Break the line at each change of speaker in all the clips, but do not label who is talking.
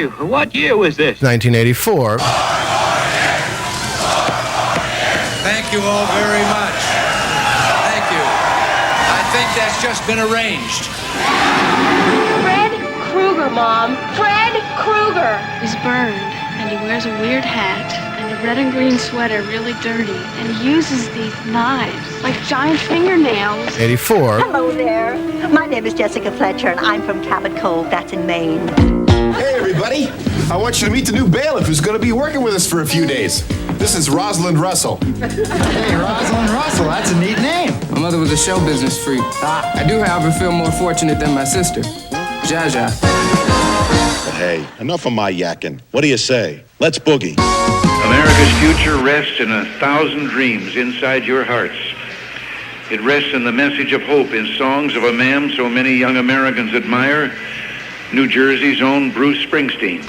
Hey, what year was this?
1984.
Thank you all very much. Thank you. I think that's just been arranged.
Fred Krueger, Mom. Fred Krueger.
He's burned, and he wears a weird hat, and a red and green sweater really dirty, and he uses these knives like giant fingernails.
84.
Hello there. My name is Jessica Fletcher, and I'm from Cabot Cove. That's in Maine.
Hey, everybody. I want you to meet the new bailiff who's going to be working with us for a few days. This is Rosalind Russell.
Hey, Rosalind Russell. That's a neat name.
My mother was a show business freak. I do, however, feel more fortunate than my sister, Jaja.
But hey, enough of my yakking. What do you say? Let's boogie.
America's future rests in 1,000 dreams inside your hearts. It rests in the message of hope in songs of a man so many young Americans admire, New Jersey's own Bruce Springsteen.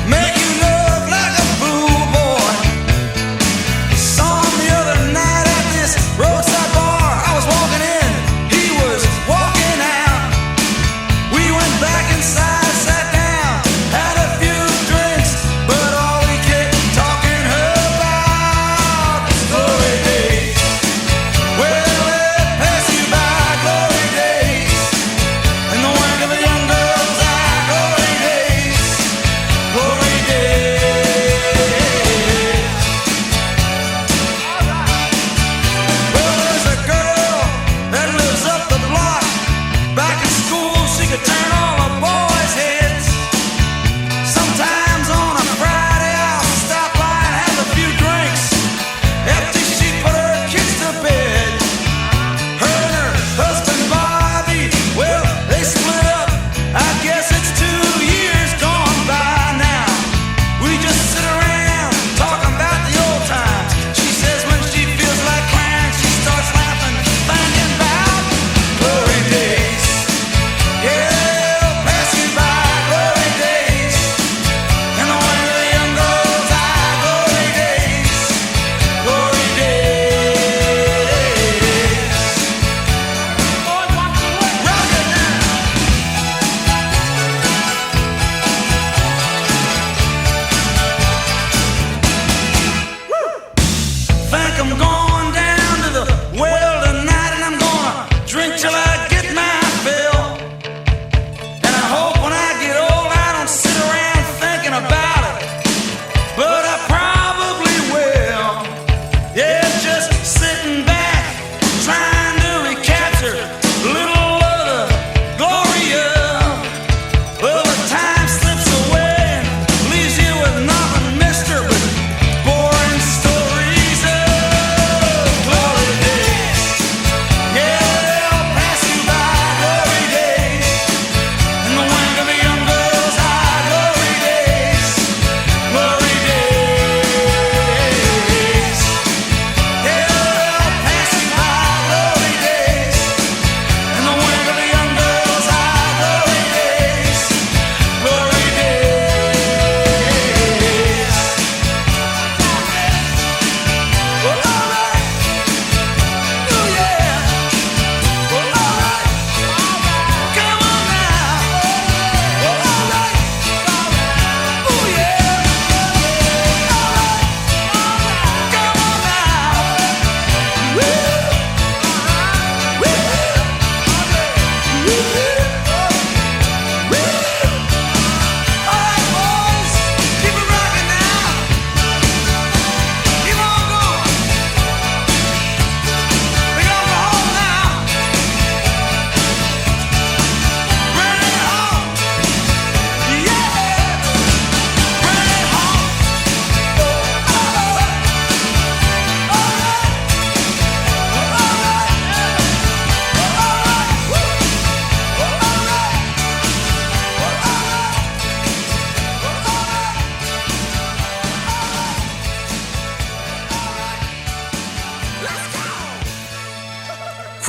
Make you love like a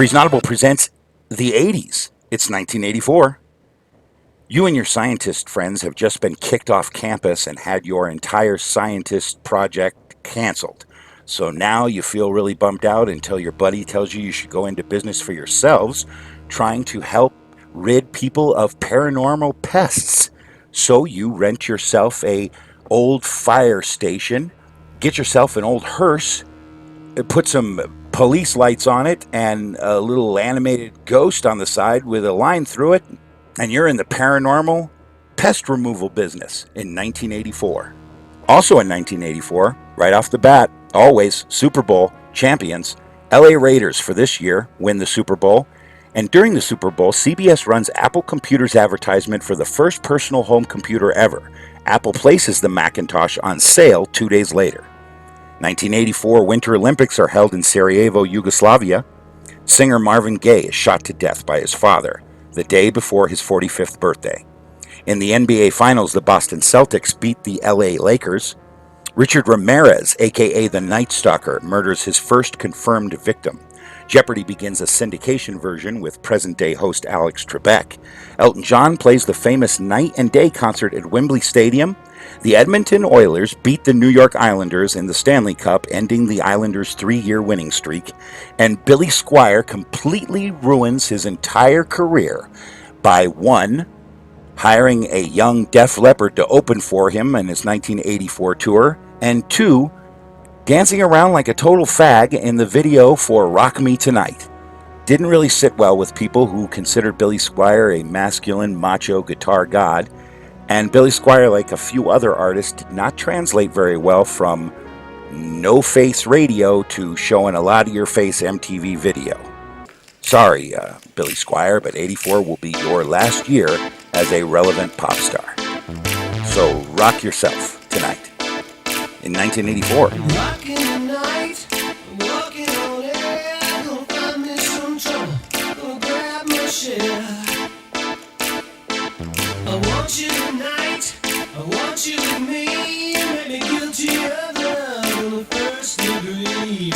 Freezknotable presents the 80s. It's 1984. You and your scientist friends have just been kicked off campus and had your entire scientist project canceled. So now you feel really bummed out until your buddy tells you should go into business for yourselves, trying to help rid people of paranormal pests. So you rent yourself a old fire station, get yourself an old hearse, put some police lights on it and a little animated ghost on the side with a line through it, and you're in the paranormal pest removal business in 1984. Also in 1984, right off the bat, always Super Bowl champions, LA Raiders for this year win the Super Bowl. And during the Super Bowl, CBS runs Apple Computer's advertisement for the first personal home computer ever. Apple places the Macintosh on sale 2 days later. 1984 Winter Olympics are held in Sarajevo, Yugoslavia. Singer Marvin Gaye is shot to death by his father the day before his 45th birthday. In the NBA Finals, the Boston Celtics beat the LA Lakers. Richard Ramirez, a.k.a. the Night Stalker, murders his first confirmed victim. Jeopardy begins a syndication version with present-day host Alex Trebek. Elton John plays the famous Night and Day concert at Wembley Stadium. The Edmonton Oilers beat the New York Islanders in the Stanley Cup, ending the Islanders' 3-year winning streak. And Billy Squier completely ruins his entire career by 1. Hiring a young Def Leppard to open for him in his 1984 tour, and 2. Dancing around like a total fag in the video for Rock Me Tonight. Didn't really sit well with people who considered Billy Squier a masculine, macho guitar god, and Billy Squier, like a few other artists, did not translate very well from no-face radio to showing a lot of your face MTV video. Sorry, Billy Squier, but 84 will be your last year as a relevant pop star. So rock yourself tonight. In 1984.
Rockin' the night, walking on air, gonna find me some trouble, gonna grab my share. I want you tonight, I want you with me, make me guilty of love on the first degree.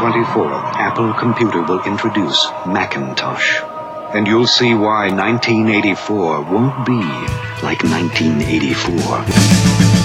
2024, Apple Computer will introduce Macintosh. And you'll see why 1984 won't be like 1984.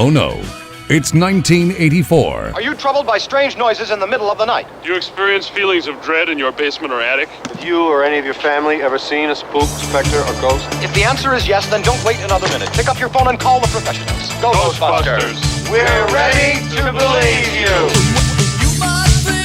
Oh no, it's 1984.
Are you troubled by strange noises in the middle of the night?
Do you experience feelings of dread in your basement or attic?
Have you or any of your family ever seen a spook, specter, or ghost? If the answer is yes, then don't wait another minute. Pick up your phone and call the professionals. Go Ghostbusters!
We're ready to believe you! You might think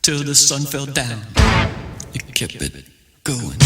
till the sun fell down. You kept it going.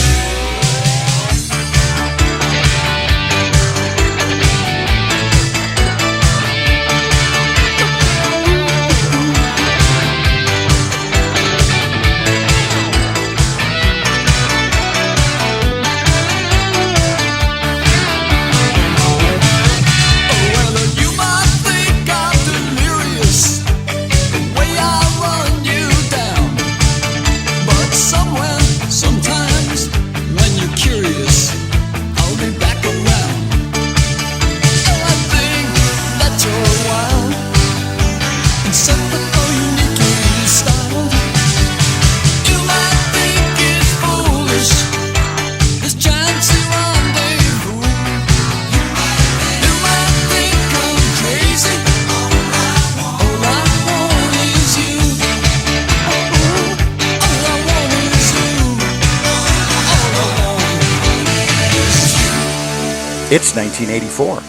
It's 1984.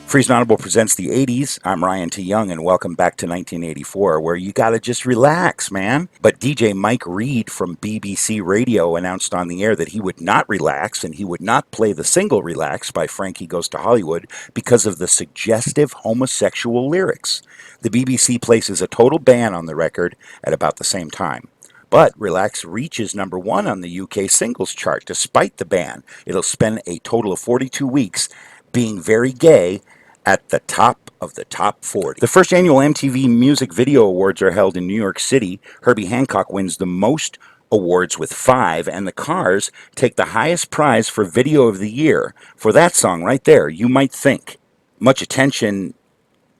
Freezknotable presents the 80s. I'm Ryan T. Young, and welcome back to 1984, where you gotta just relax, man. But DJ Mike Reed from BBC Radio announced on the air that he would not relax, and he would not play the single Relax by Frankie Goes to Hollywood because of the suggestive homosexual lyrics. The BBC places a total ban on the record at about the same time. But Relax reaches number 1 on the UK singles chart despite the ban. It'll spend a total of 42 weeks being very gay at the top of the top 40. The first annual MTV Music Video Awards are held in New York City. Herbie Hancock wins the most awards with 5, and the Cars take the highest prize for Video of the Year. For that song right there, You Might Think. Much attention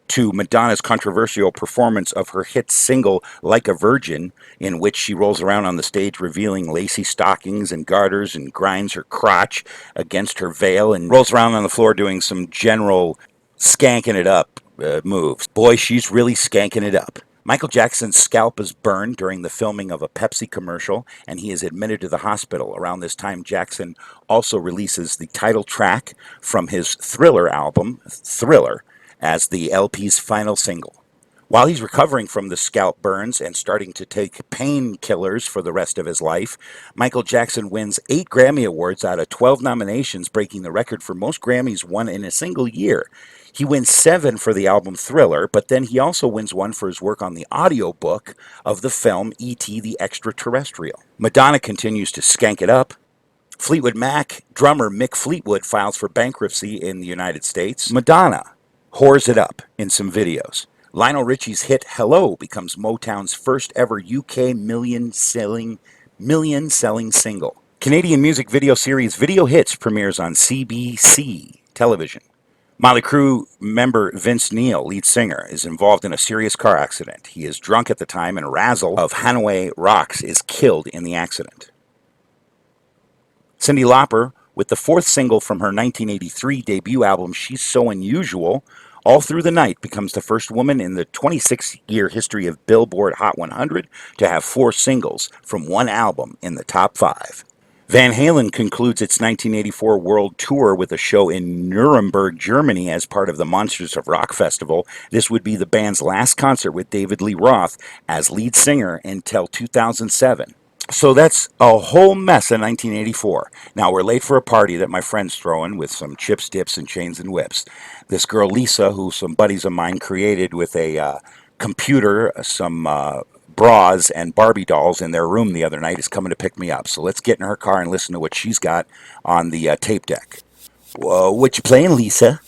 to Madonna's controversial performance of her hit single Like a Virgin, in which she rolls around on the stage revealing lacy stockings and garters and grinds her crotch against her veil and rolls around on the floor doing some general skanking it up moves. Boy, she's really skanking it up. Michael Jackson's scalp is burned during the filming of a Pepsi commercial, and he is admitted to the hospital. Around this time, Jackson also releases the title track from his Thriller album, Thriller, as the LP's final single. While he's recovering from the scalp burns and starting to take painkillers for the rest of his life, Michael Jackson wins 8 Grammy Awards out of 12 nominations, breaking the record for most Grammys won in a single year. He wins 7 for the album Thriller, but then he also wins 1 for his work on the audiobook of the film E.T. the Extraterrestrial. Madonna continues to skank it up. Fleetwood Mac drummer Mick Fleetwood files for bankruptcy in the United States. Madonna whores it up in some videos. Lionel Richie's hit Hello becomes Motown's first ever UK million-selling single. Canadian music video series Video Hits premieres on CBC television. Motley Crue member Vince Neil, lead singer, is involved in a serious car accident. He is drunk at the time, and Razzle of Hanoi Rocks is killed in the accident. Cyndi Lauper, with the 4th single from her 1983 debut album She's So Unusual, All Through the Night, becomes the first woman in the 26-year history of Billboard Hot 100 to have 4 singles from one album in the top 5. Van Halen concludes its 1984 world tour with a show in Nuremberg, Germany as part of the Monsters of Rock Festival. This would be the band's last concert with David Lee Roth as lead singer until 2007. So that's a whole mess in 1984. Now we're late for a party that my friend's throwing with some chips, dips, and chains and whips. This girl Lisa, who some buddies of mine created with a computer, some bras, and Barbie dolls in their room the other night, is coming to pick me up. So let's get in her car and listen to what she's got on the tape deck. Whoa, what you playing, Lisa?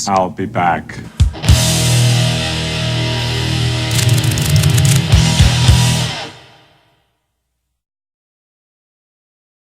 I'll be back.